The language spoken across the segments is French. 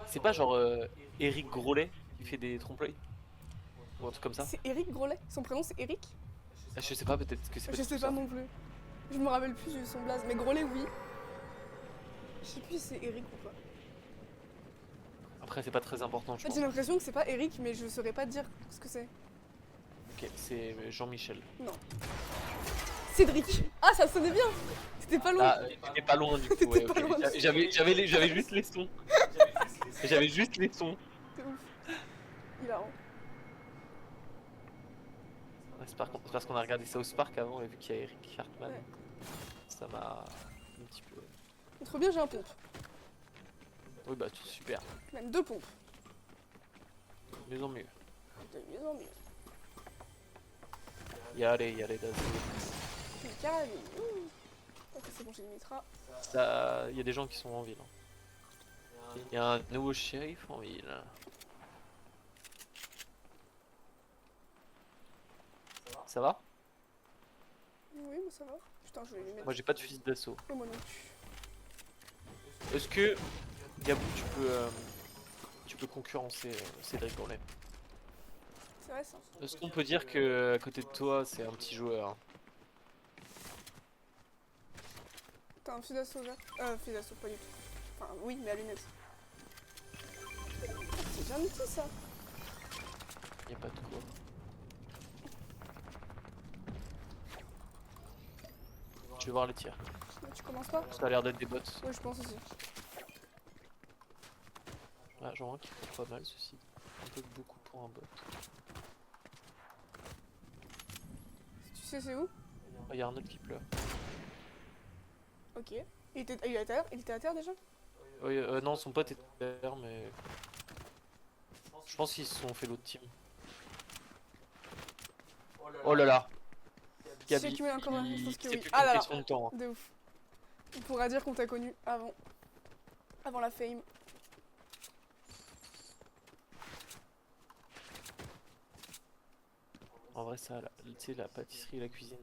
C'est pas genre Eric Grolet qui fait des trompe-l'œil? Ou un truc comme ça? C'est Eric Grolet. Son prénom c'est Eric? Ah, je sais pas, peut-être que c'est pas Je du tout sais pas ça. non plus. Je me rappelle plus de son blaze. Mais Grolet, oui. Je sais plus si c'est Eric ou pas. Après, c'est pas très important, je En fait, pense. j'ai l'impression que c'est pas Eric, mais je saurais pas dire ce que c'est. Ok, c'est Jean-Michel. Non. Cédric. Ah, ça sonnait bien. C'était pas loin. Ah, t'étais pas loin du coup, T'étais ouais, pas ok. loin. J'avais juste les sons. J'avais juste les sons. C'est ouf. Hilarant. Ouais, c'est parce qu'on a regardé South Park avant et vu qu'il y a Eric Cartman, Ouais. ça m'a un petit peu... Trop bien, j'ai un pompe. Oui bah tout super, Même 2 pompes. mieux en mieux. De mieux en mieux. Yallez, vas-y. Une carabine. Ok, c'est bon, j'ai le mitra. Ça, y a des gens qui sont en ville. Il y a un nouveau shérif en ville. Ça va? Oui, mais ça va. Putain, je vais lui mettre. Moi j'ai pas de fusil d'assaut. Ouais, moi non plus. Est-ce que, Gabou, tu peux concurrencer Cédric Grolet? C'est vrai ça. Est-ce qu'on peut dire que à côté de toi c'est un petit joueur? T'as un fusil d'assaut vert? Fusil d'assaut, pas du tout. Enfin, oui, mais à lunettes. C'est bien du tout ça. Y a pas de quoi. Je vais voir les tirs. Mais tu commences pas? Ça a l'air d'être des bots. Ouais, je pense aussi. Ah, j'en vois un qui fait pas mal ceci. Un peu beaucoup pour un bot. Tu sais c'est où? Ah, y a un autre qui pleure. Ok. Il était à terre? Il était à terre déjà? Oui, non, son pote est derrière, mais je pense qu'ils se sont fait l'autre team. Oh là là, Tu sais Gabi, qui met encore un il... je pense que c'est oui. plus Ah qu'une là là, question de temps. Hein. de ouf. On pourra dire qu'on t'a connu avant. Avant la fame. En vrai, ça, tu sais, la pâtisserie et la cuisine,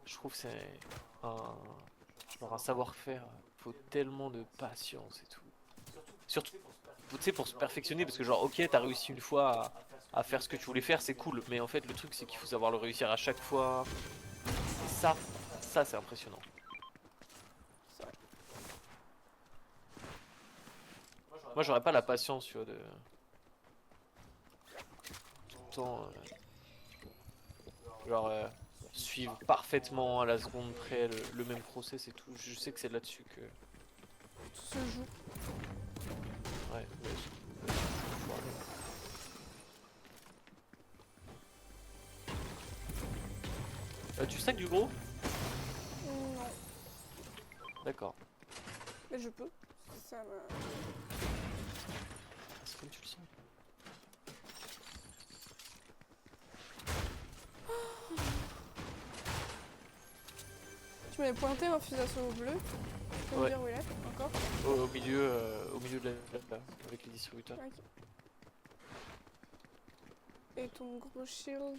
je trouve que c'est un, genre un savoir-faire. Faut tellement de patience et tout. Surtout, tu sais, pour se perfectionner, parce que genre, ok, t'as réussi une fois à faire ce que tu voulais faire, c'est cool. Mais en fait, le truc, c'est qu'il faut savoir le réussir à chaque fois. Et ça, c'est impressionnant. C'est vrai. Moi, j'aurais pas la patience, tu vois, de tout le temps, genre, suivre parfaitement à la seconde près le même process et tout. Je sais que c'est là-dessus que, Tout se joue. ouais. Tu sacs du gros? Non. D'accord. Mais je peux. Ça me... C'est comme tu le sens. Tu m'avais pointé un fusil d'assaut bleu. Tu peux me Ouais. dire où il est encore? Au milieu de là, avec les distributeurs. Ok. Et ton gros shield.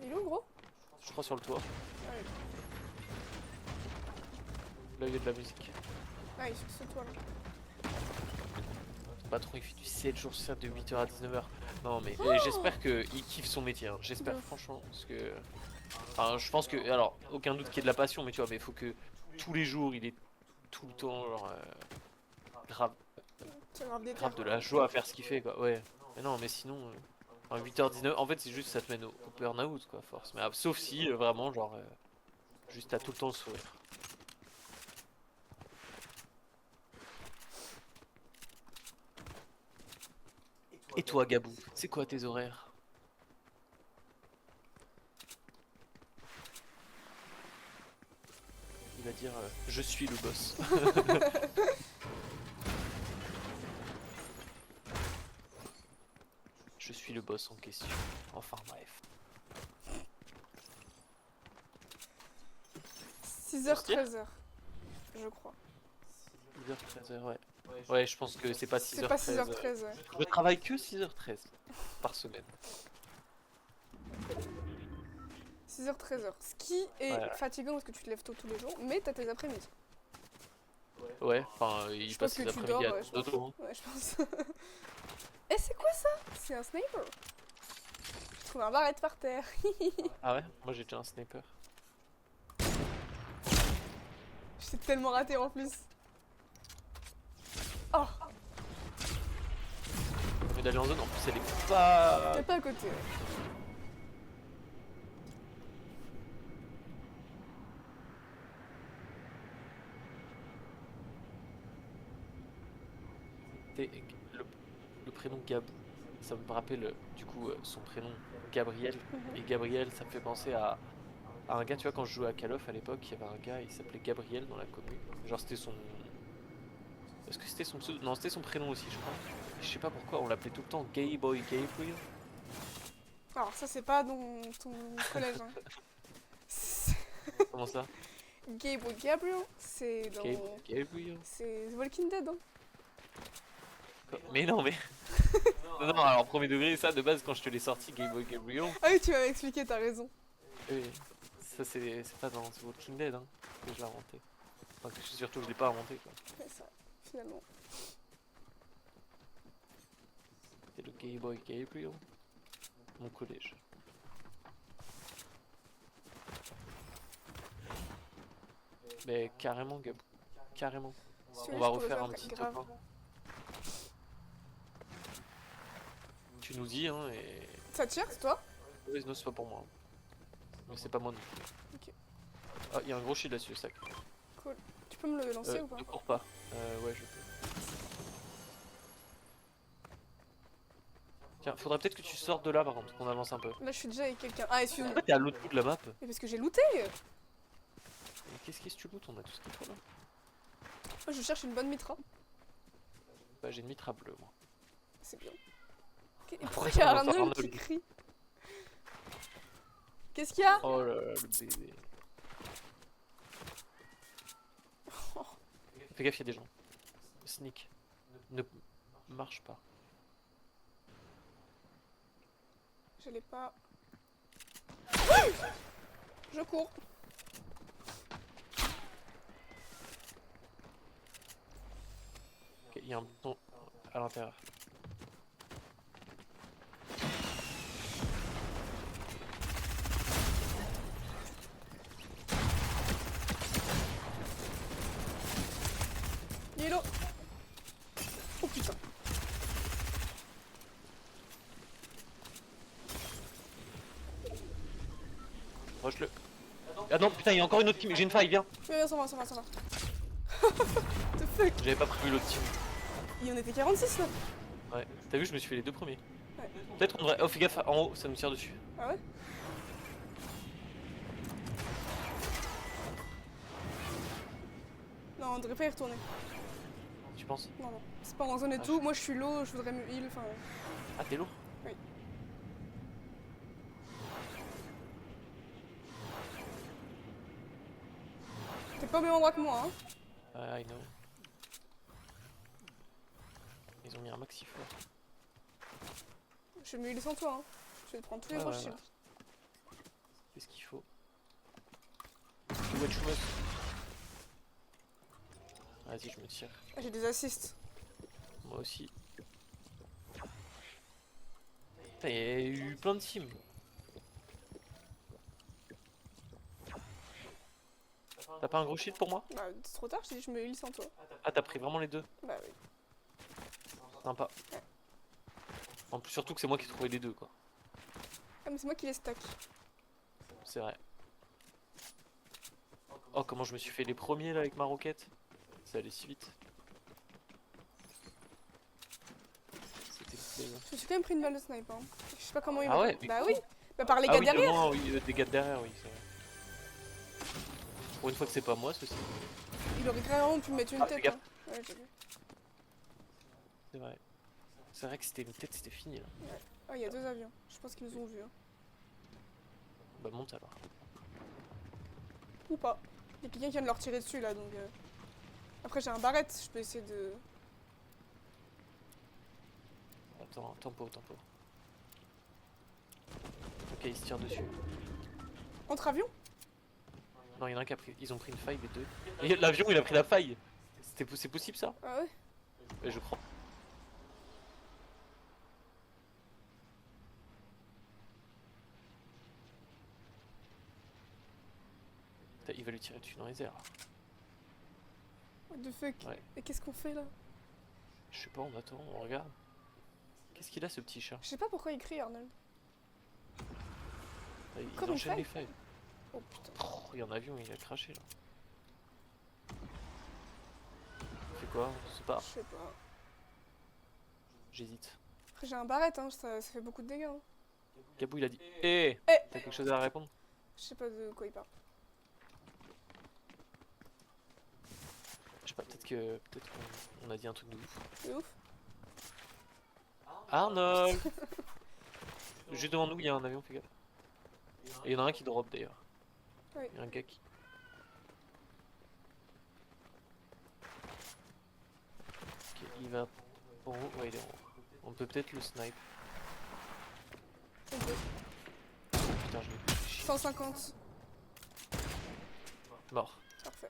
Il est où gros? Je crois sur le toit. Ah, oui. Là, il y a de la musique. Ah, il est sur ce toit là. Le patron, il fait du 7 jours sur 7 de 8h à 19h. Non, mais j'espère qu'il kiffe son métier. Hein. J'espère, De ouf. franchement. Parce que. Enfin, je pense que. Alors, aucun doute qu'il y ait de la passion, mais tu vois, mais il faut que tous les jours, il est tout le temps, genre. Grave, C'est grave déter. grave de la joie à faire ce qu'il fait, quoi. Ouais. Mais non, mais sinon. Enfin, 8h, 19h, en fait, c'est juste ça te mène au burn-out, quoi, force. Mais sauf si, vraiment, genre. Juste, t'as tout le temps le sourire. Et toi, Gabou, c'est quoi tes horaires? Il va dire je suis le boss. Je suis le boss en question. Enfin bref. 6h, 13h. Je crois. 6h, 13h, ouais. Ouais, je pense que c'est pas 6h, C'est pas 13h. 6h13, ouais. Je travaille que 6h13 par semaine. 6h, 13h. Ce qui est Ouais. fatigant parce que tu te lèves tôt tous les jours, mais t'as tes après-midi. Ouais, enfin, il Je pense passe que ses tu dors, après-midi à ouais, je pense. dodo. Hein. Ouais, je pense. Eh, c'est quoi ça? C'est un sniper. Je trouve un barrette par terre. Ah ouais? Moi j'ai déjà un sniper. Je t'ai tellement raté en plus. Oh, Mais d'aller en zone, en plus elle est pas... t'es pas à côté. Ouais. t'es- Le, le prénom Gab, ça me rappelle du coup son prénom Gabriel. Mhm. Et Gabriel, ça me fait penser à un gars, tu vois, quand je jouais à Call of à l'époque, il y avait un gars, il s'appelait Gabriel dans la commu. Genre c'était son... Est-ce que c'était son pseudo? Non, c'était son prénom aussi, je crois. Je sais pas pourquoi, on l'appelait tout le temps Gay Boy Gabriel. Alors, ça, c'est pas dans ton collège. Hein. Comment ça? Gabe ou Gabriel, c'est dans. Gabriel? C'est The Walking Dead. Hein. Mais non, mais... Non, non, alors premier degré, ça de base quand je te l'ai sorti, Gay Boy Gabriel, Ah oui, tu m'avais expliqué, t'as raison. ça c'est pas dans The Walking Dead hein, que je l'ai inventé. Enfin, surtout je l'ai pas inventé quoi. C'est ça, finalement. C'est le Gay Boy Gabriel, mon collège. Mais carrément Gab, carrément. Si tu On veux, va je pourrais refaire faire un petit top grave. 1. Tu nous dis hein et... Ça tire, c'est toi? Ouais, non c'est pas pour moi. Mais c'est pas moi non plus. Ok. Ah, il y a un gros shield là-dessus, sac. Cool. Tu peux me le lancer ou pas? Ne cours pas. Ouais, je peux. Tiens, faudrait peut-être que tu sortes de là par contre, qu'on avance un peu. Là, je suis déjà avec quelqu'un. Ah, excuse-moi. Pourquoi t'es à l'autre bout de la map? Mais parce que j'ai looté. Mais qu'est-ce que tu lootes? On a tout ce qu'il faut là. Moi, je cherche une bonne mitra. Bah, j'ai une mitra bleue moi. C'est bien. Ok, et pourquoi il y a On entend Arnold qui Arnold. crie? Qu'est-ce qu'il y a? Oh là là, le bébé. Fais gaffe, il y a des gens. Sneak. Ne marche pas. Je l'ai pas. Je cours. Ok, il y a un bouton à l'intérieur. Hello. Oh putain. Rush-le. Ah non, putain, il y a encore une autre team. J'ai une faille, viens. Viens, ça va, ça va, ça va. The fuck. J'avais pas prévu l'autre team. Il y en était 46 là. Ouais. T'as vu, je me suis fait les deux premiers. Ouais. Peut-être qu'on devrait. Oh, fais gaffe, en haut, ça nous tire dessus. Ah ouais? Non, on devrait pas y retourner. Tu penses? Non, non. C'est pas en zone et tout. Moi, je suis low, je voudrais me heal. Enfin, Ah, t'es lourd? Oui. t'es pas au même endroit que moi, hein. I know. Ils ont mis un maxi fort. Je vais me heal sans toi, hein. Je vais te prendre tous les Ouais, gros ouais, shields. C'est ce qu'il faut. Tu vois, tu vois. Vas-y, je me tire. Ah, j'ai des assists. Moi aussi. Putain, il y a eu plein de teams. T'as pas un gros shield pour moi? Bah, c'est trop tard, je t'ai dit je me heal sans toi. Ah, t'as pris vraiment les deux? Bah oui. Sympa. En plus, surtout que c'est moi qui ai trouvé les deux, quoi. Ah, mais c'est moi qui les stack. C'est vrai. Oh, comment je me suis fait les premiers là avec ma roquette. Ça allait si vite. C'était plaisant. Je me suis quand même pris une balle de snipe, hein. Je sais pas comment il Ah m'a- ouais, mais Bah oui. Bah par les Ah gars oui, de derrière. loin, oui, des gars de derrière, oui, c'est vrai. Pour une fois que c'est pas moi, ceci. Il aurait carrément pu me mettre une Ah, fais tête. gaffe. Hein. Ouais, j'ai vu. C'est vrai. C'est vrai que c'était une tête, c'était fini là. Ah, il y a deux avions. Je pense qu'ils nous ont vus. Hein. Bah monte alors. Ou pas. Il y a quelqu'un qui vient de leur tirer dessus là, donc. Après, j'ai un barrette, je peux essayer de. Attends, tempo, tempo. Ok, ils se tirent dessus. Entre avions? Non, il y en a un qui a pris. Ils ont pris une faille, les deux. Et l'avion, il a pris la faille. C'est possible ça? Ah ouais? Je crois. Putain, il va lui tirer dessus dans les airs. What the fuck? Ouais. Et qu'est-ce qu'on fait là? Je sais pas, on attend, on regarde. Qu'est-ce qu'il a ce petit chat? Je sais pas pourquoi il crie Arnold. Il Comme une enchaîne feuille. les feuilles. Oh putain. Oh, il y a un avion, il a craché là. Il fait quoi? On sait pas. Je sais pas. J'hésite. Après j'ai un barrette, hein, ça fait beaucoup de dégâts. Hein. Gabou il a dit hé! Eh T'as quelque chose à répondre? Je sais pas de quoi il parle. Je sais pas, peut-être qu'on a dit un truc de ouf. C'est ouf. Arnold! Juste devant nous, il y a un avion, fais gaffe. Et il y en a un qui drop d'ailleurs. Oui. Il y a un gars qui. Ok, il va en haut. Ouais, il est en haut. On peut peut-être le snipe. Ok. Putain, je l'ai fait chier. 150. Mort. Parfait.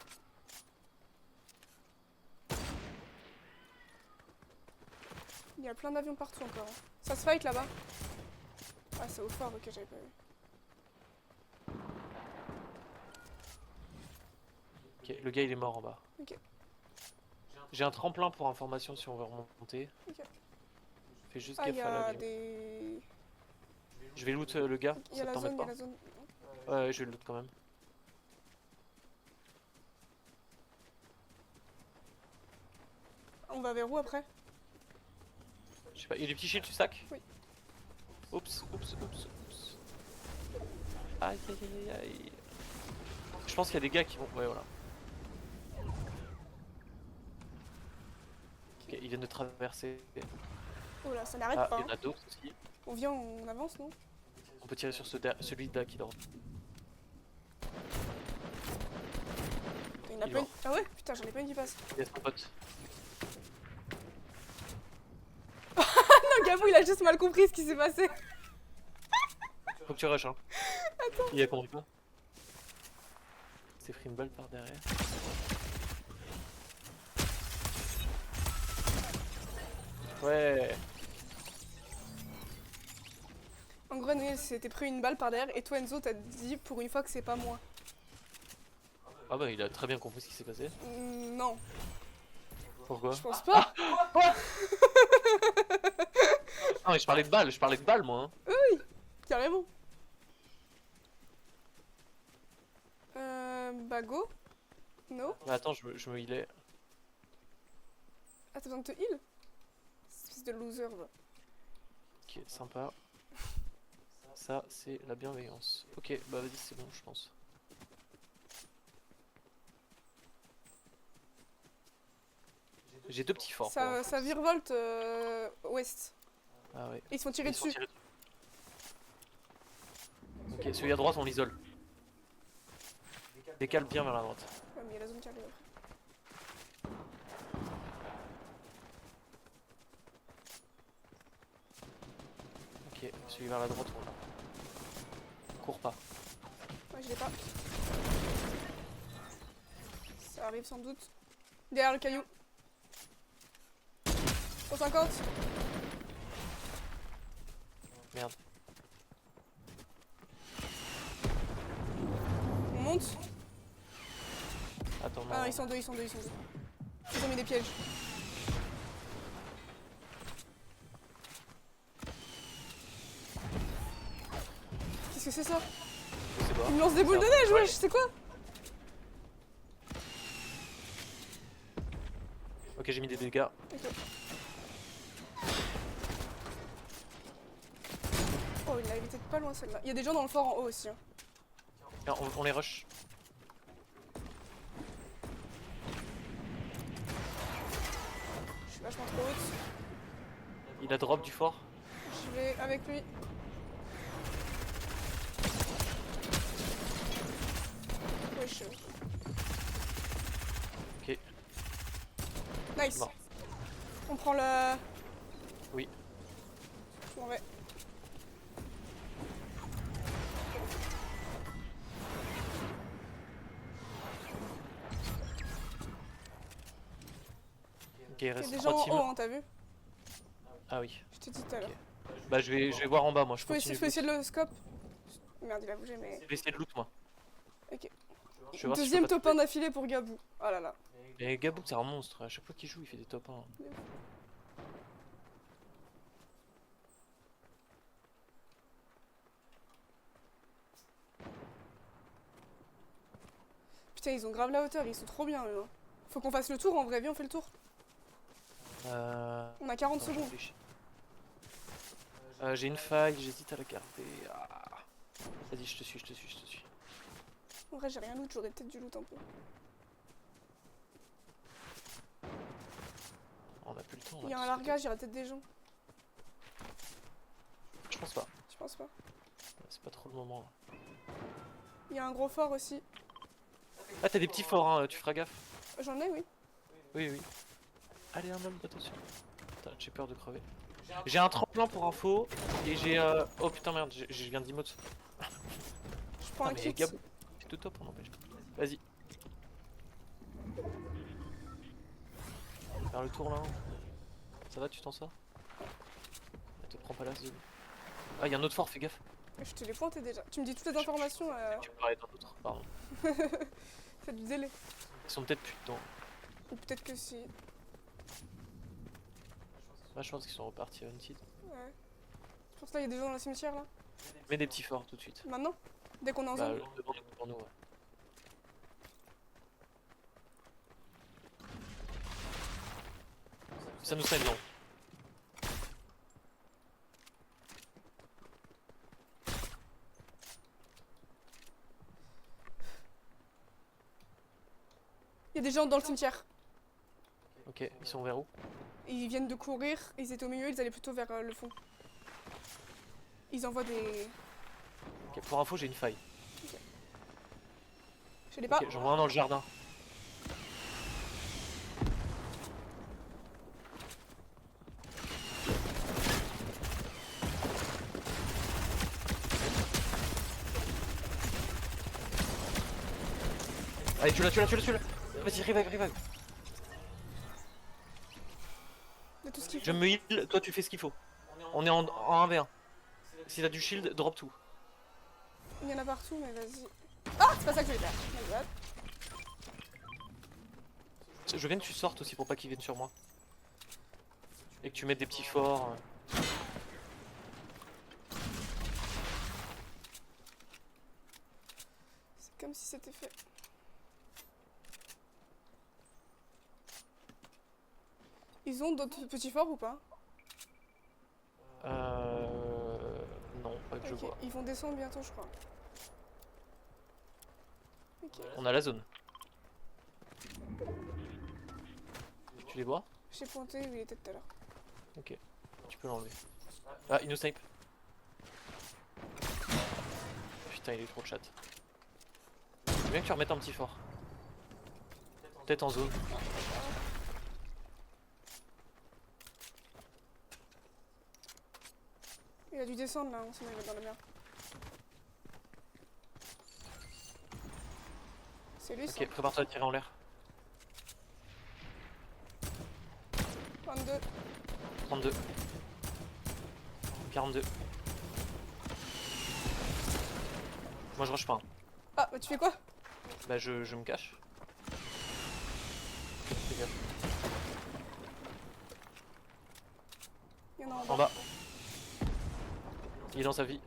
Il y a plein d'avions partout encore. Hein. Ça se fight là-bas? Ah, c'est au fort, ok, j'avais pas vu. Ok, le gars il est mort en bas. Ok. J'ai un tremplin pour information si on veut remonter. Ok. Fais juste Ah, il gaffe y à a l'avion. des. Je vais loot le gars, Il y ça a la t'embête zone, il y a pas? la zone. Ouais, je vais le loot quand même. On va vers où après? Je sais pas, il y a des petits shields, tu sacs? Oui. Oups, oups, oups, oups. Aïe aïe aïe aïe. Je pense qu'il y a des gars qui vont. Ouais, voilà. Ok, ils viennent de traverser. Oh là, ça n'arrête Ah, pas. il y en Hein. a d'autres aussi. On vient, on avance, non? On peut tirer sur celui là qui dort. Il y en a Il pas est une. Ah ouais? Putain, j'en ai pas une qui passe. Il y a son pote. Non, Gabou, il a juste mal compris ce qui s'est passé. Faut que tu rushes, hein. Attends. Il a compris quoi? C'est pris une balle par derrière. Ouais. En gros, Noël s'était pris une balle par derrière et toi, Enzo, t'as dit pour une fois que c'est pas moi. Ah bah il a très bien compris ce qui s'est passé. Non, Pourquoi? je pense pas. Ah mais je parlais de balles moi. Hein. Carrément. Bago? No? Mais attends, je me healais. Ah, t'as besoin de te heal? Espèce de loser, va. Ok, sympa. Ça, c'est la bienveillance. Ok, bah vas-y, c'est bon, je pense. J'ai deux petits forts. Ça virevolte ouest. Ah ouais. Et ils se font tirer Ils sont dessus. tirés dessus. Ok, celui à droite, on l'isole. Décale bien vers la droite. Ouais, mais il y a la zone qui arrive. Ok, celui vers la droite, on l'a. Cours pas. Ouais, je l'ai pas. Ça arrive sans doute. Derrière le caillou. 150. Merde. On monte. Attends, non. Ah, ils sont deux. Ils ont mis des pièges. Qu'est-ce que c'est ça? Je sais pas. Il me lance des boules de neige, wesh, c'est quoi? Ok, j'ai mis des dégâts. Ok. Oh, il a évité de pas loin celle-là. Il y a des gens dans le fort en haut aussi. Hein. Tiens, on les rush. Je suis vachement trop haute. Il a drop du fort. Je vais avec lui. Wesh. Ok, Nice. mort. On prend le... Oui. Je m'en vais. il Il y a reste des 3 gens en teams. haut, hein, t'as vu? Ah oui. Je t'ai dit tout à l'heure. Bah je vais voir en bas moi, je Je peux continue. essayer de le scope. Merde, il a bougé, mais. Je vais essayer de loot moi. Ok. Je vais voir si je Deuxième peux pas top 1 d'affilée pour Gabou. Oh là là. Et Gabou c'est un monstre, à chaque fois qu'il joue il fait des top 1. Putain, ils ont grave la hauteur, ils sont trop bien eux. Hein. Faut qu'on fasse le tour, en vrai, viens, on fait le tour. On a 40 attends, je secondes. réfléchis. J'ai une faille, j'hésite à la garder. Ah. Vas-y, je te suis. En vrai, j'ai rien loot, j'aurais peut-être du loot un peu. On a plus le temps. Il y a là, un parce que- largage, il y aura peut-être des gens. Je pense pas. Je pense pas. C'est pas trop le moment. Là. Il y a un gros fort aussi. Ah t'as des petits forts, hein, tu feras gaffe. J'en ai, oui. Oui. Allez un homme, attention. Putain, j'ai peur de crever. J'ai un tremplin pour info et j'ai oh putain merde, je viens d'emote. Je prends Ah, un mais kit. Gabou, c'est tout top, on n'empêche pas. Vas-y. Faire le tour là. Ça va, tu t'en sors? Elle te prend pas la zone. Ah, y'a un autre fort, fais gaffe. Je te l'ai pointé déjà. Tu me dis toutes les informations. Tu peux parler d'un autre, pardon. C'est du délai. Ils sont peut-être plus dedans. Ou peut-être que si. Moi je pense qu'ils sont repartis à Hunted. Ouais. Je pense que là, il y a des gens dans le cimetière là. Mets des petits forts tout de suite. Maintenant? Dès qu'on est en Bah, zone. devant nous, ouais. Ça nous serait bien. Il y a des gens dans le cimetière. Ok, ils sont vers où? Ils viennent de courir, ils étaient au milieu, ils allaient plutôt vers le fond. Ils envoient des. Ok, pour info, j'ai une faille. Je l'ai pas. Ok, j'en vois un dans le jardin. Allez, tu l'as. Vas-y, revive. De tout ce qu'il faut. Je me heal, toi tu fais ce qu'il faut. On est en 1v1. Si t'as du shield, drop tout. Il y en a partout, mais vas-y. Ah, c'est pas ça que je voulais faire. My bad. Je viens que tu sortes aussi pour pas qu'ils viennent sur moi. Et que tu mettes des petits forts. C'est comme si c'était fait. Ils ont d'autres petits forts ou pas? Non, pas que je Ok, vois. ils vont descendre bientôt, je crois. Ok. On a la zone. Tu les vois? J'ai pointé où il était tout à l'heure. Ok, tu peux l'enlever. Ah, il nous snipe. Putain, il est trop de chat. Je veux bien que tu remettes un petit fort. Peut-être en zone. Il a dû descendre là, sinon il va dans la merde. C'est lui ça? Ok, prépare-toi à tirer en l'air. 22. 32. 42. Moi je rush pas. Hein. Ah, bah tu fais quoi? Bah je me cache. Fais gaffe. Il y en a en En bas. bas. Il est dans sa vie.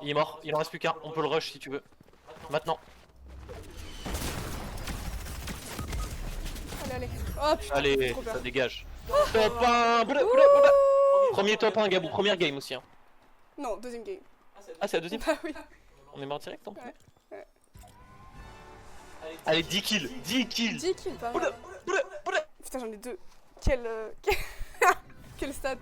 Il est mort, il en reste plus qu'un. On peut le rush si tu veux. Maintenant. Allez. Oh putain, Allez, trop peur. ça dégage. Top 1. Premier top 1, Gabou. Première game aussi. Hein. Non, deuxième game. Ah, c'est la deuxième. Bah oui. On est mort direct en plus. Ouais. Allez, 10 kills. 10 kills. 10 kills, pas mal. Putain, j'en ai deux. Quel stat.